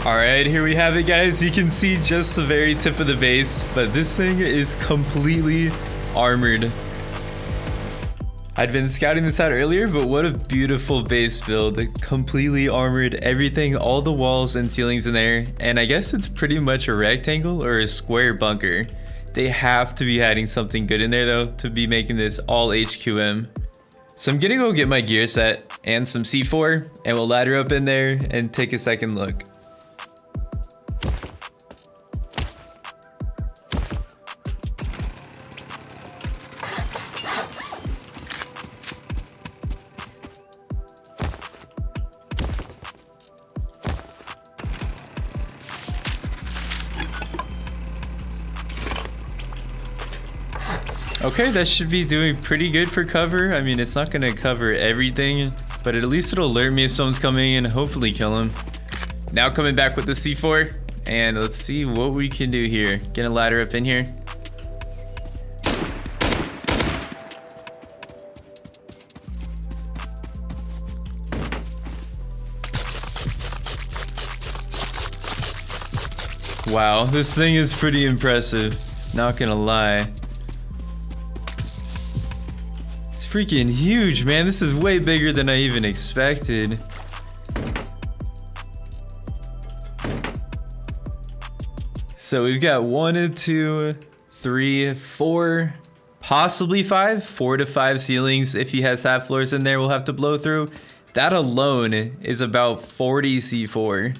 Alright, here we have it, guys. You can see just the very tip of the base, but this thing is completely armored. I'd been scouting this out earlier, but what a beautiful base build. Completely armored, everything, all the walls and ceilings in there, and I guess it's pretty much a rectangle or a square bunker. They have to be hiding something good in there though to be making this all HQM. So I'm gonna go get my gear set and some C4, and we'll ladder up in there and take a second look. Okay, that should be doing pretty good for cover. I mean, it's not gonna cover everything, but at least it'll alert me if someone's coming and hopefully kill him. Now coming back with the C4, and let's see what we can do here. Get a ladder up in here. Wow, this thing is pretty impressive, not gonna lie. Freaking huge, man. This is way bigger than I even expected. So we've got 1, 2, 3, 4, possibly 5, 4 to 5 ceilings. If he has half floors in there, we'll have to blow through. That alone is about 40 C4.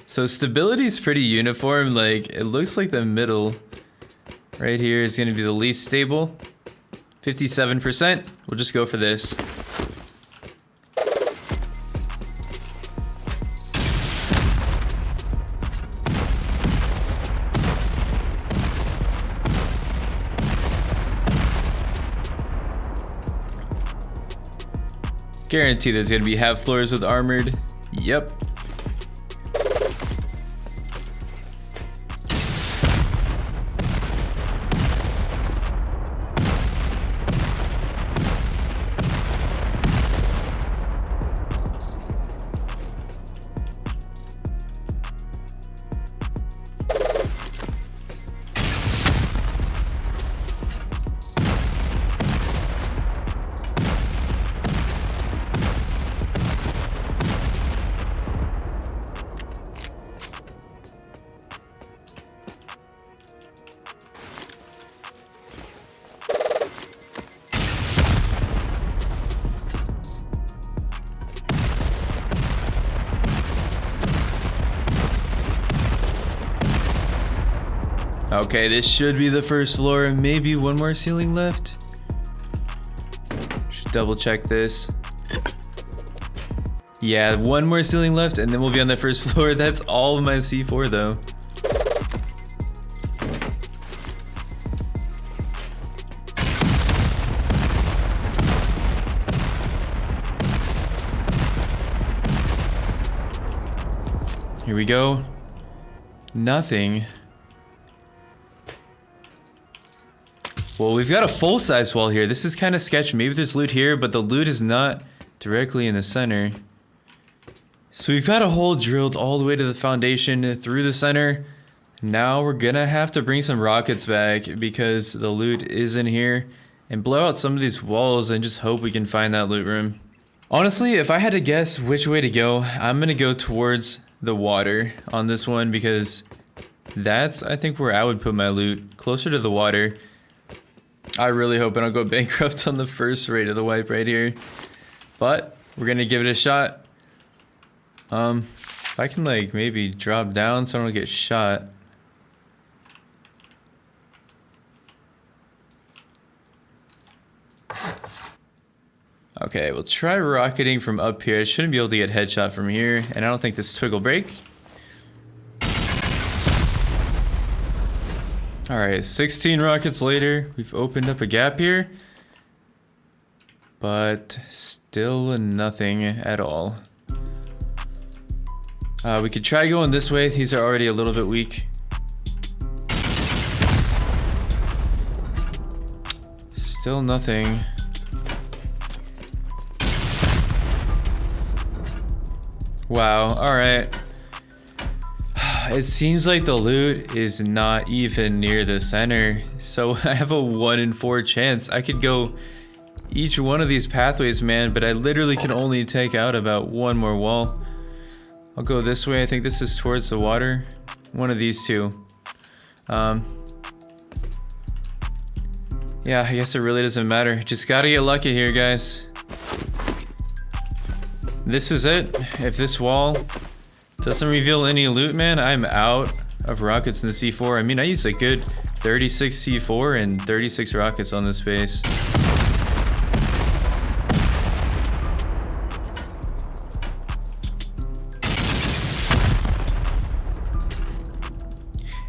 So stability is pretty uniform. Like, it looks like the middle right here is going to be the least stable. 57%. We'll just go for this. Guarantee there's going to be half floors with armored. Yep. Okay, this should be the first floor. Maybe one more ceiling left. Just double check this. Yeah, one more ceiling left and then we'll be on the first floor. That's all of my C4 though. Here we go. Nothing. Well, we've got a full-size wall here. This is kind of sketchy. Maybe there's loot here, but the loot is not directly in the center. So we've got a hole drilled all the way to the foundation through the center. Now we're gonna have to bring some rockets back because the loot is in here and blow out some of these walls and just hope we can find that loot room. Honestly, if I had to guess which way to go, I'm gonna go towards the water on this one because that's, I think, where I would put my loot, closer to the water. I really hope I don't go bankrupt on the first rate of the wipe right here. But we're gonna give it a shot. If I can like maybe drop down so I don't get shot. Okay, we'll try rocketing from up here. I shouldn't be able to get headshot from here, and I don't think this twig will break. Alright, 16 rockets later, we've opened up a gap here. But still nothing at all. We could try going this way. These are already a little bit weak. Still nothing. Wow, alright. It seems like the loot is not even near the center, so I have a 1 in 4 chance. I could go each one of these pathways, man, but I literally can only take out about 1 more wall. I'll go this way. I think this is towards the water. One of these two. Yeah, I guess it really doesn't matter. Just gotta get lucky here, guys. This is it. If this wall doesn't reveal any loot, man, I'm out of rockets in the C4. I mean, I used a good 36 C4 and 36 rockets on this base.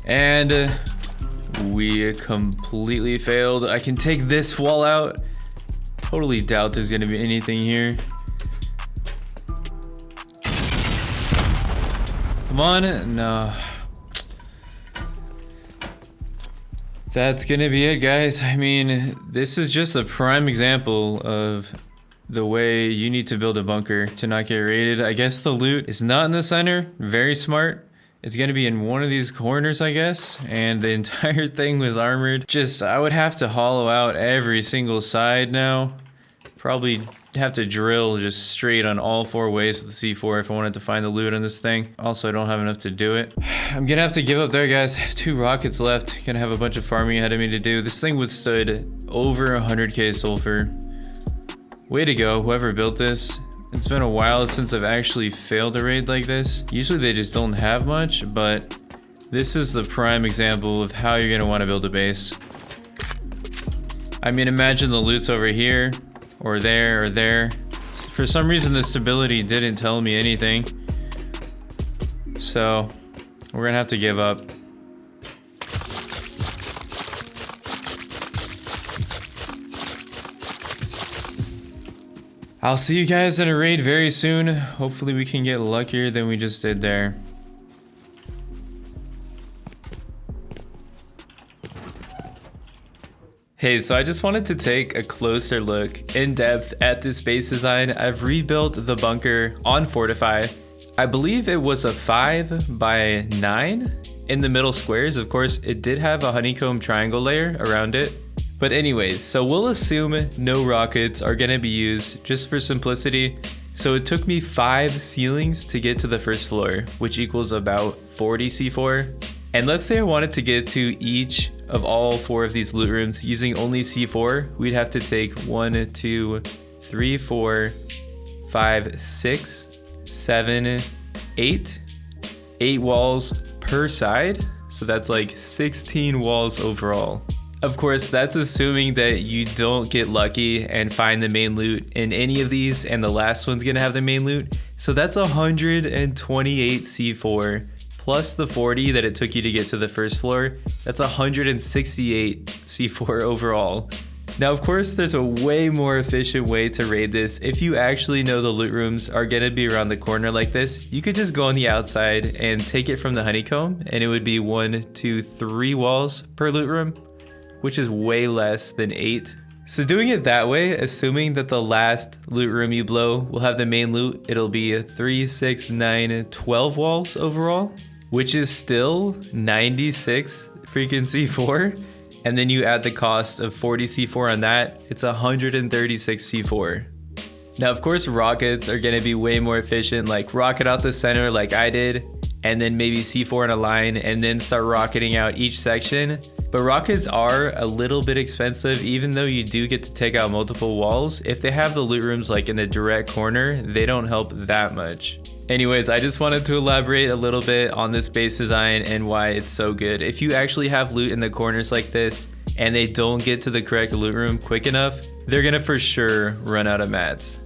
And we completely failed. I can take this wall out. Totally doubt there's gonna be anything here. Come on, no. That's gonna be it, guys. I mean, this is just a prime example of the way you need to build a bunker to not get raided. I guess the loot is not in the center. Very smart. It's gonna be in one of these corners, I guess. And the entire thing was armored. Just, I would have to hollow out every single side now. Probably have to drill just straight on all 4 ways with the C4 if I wanted to find the loot on this thing. Also, I don't have enough to do it. I'm gonna have to give up there, guys. I have 2 rockets left. Gonna have a bunch of farming ahead of me to do. This thing withstood over 100k sulfur. Way to go, whoever built this. It's been a while since I've actually failed a raid like this. Usually they just don't have much, but this is the prime example of how you're gonna want to build a base. I mean, imagine the loot's over here, or there, or there. For some reason, the stability didn't tell me anything. So, we're gonna have to give up. I'll see you guys in a raid very soon. Hopefully we can get luckier than we just did there. Hey, so I just wanted to take a closer look in depth at this base design. I've rebuilt the bunker on Fortify. I believe it was a 5 by 9 in the middle squares. Of course, it did have a honeycomb triangle layer around it. But anyways, so we'll assume no rockets are gonna be used just for simplicity. So it took me 5 ceilings to get to the first floor, which equals about 40 C4. And let's say I wanted to get to each of all 4 of these loot rooms using only C4, we'd have to take 1, 2, 3, 4, 5, 6, 7, 8 walls per side. So that's like 16 walls overall. Of course, that's assuming that you don't get lucky and find the main loot in any of these, and the last one's gonna have the main loot. So that's 128 C4 plus the 40 that it took you to get to the first floor. That's 168 C4 overall. Now, of course, there's a way more efficient way to raid this. If you actually know the loot rooms are gonna be around the corner like this, you could just go on the outside and take it from the honeycomb, and it would be 1, 2, 3 walls per loot room, which is way less than 8. So doing it that way, assuming that the last loot room you blow will have the main loot, it'll be 3, 6, 9, 12 walls overall, which is still 96 freaking C4. And then you add the cost of 40 C4 on that, it's 136 C4. Now, of course, rockets are gonna be way more efficient, like rocket out the center like I did, and then maybe C4 in a line, and then start rocketing out each section. But rockets are a little bit expensive, even though you do get to take out multiple walls. If they have the loot rooms like in the direct corner, they don't help that much. Anyways, I just wanted to elaborate a little bit on this base design and why it's so good. If you actually have loot in the corners like this, and they don't get to the correct loot room quick enough, they're gonna for sure run out of mats.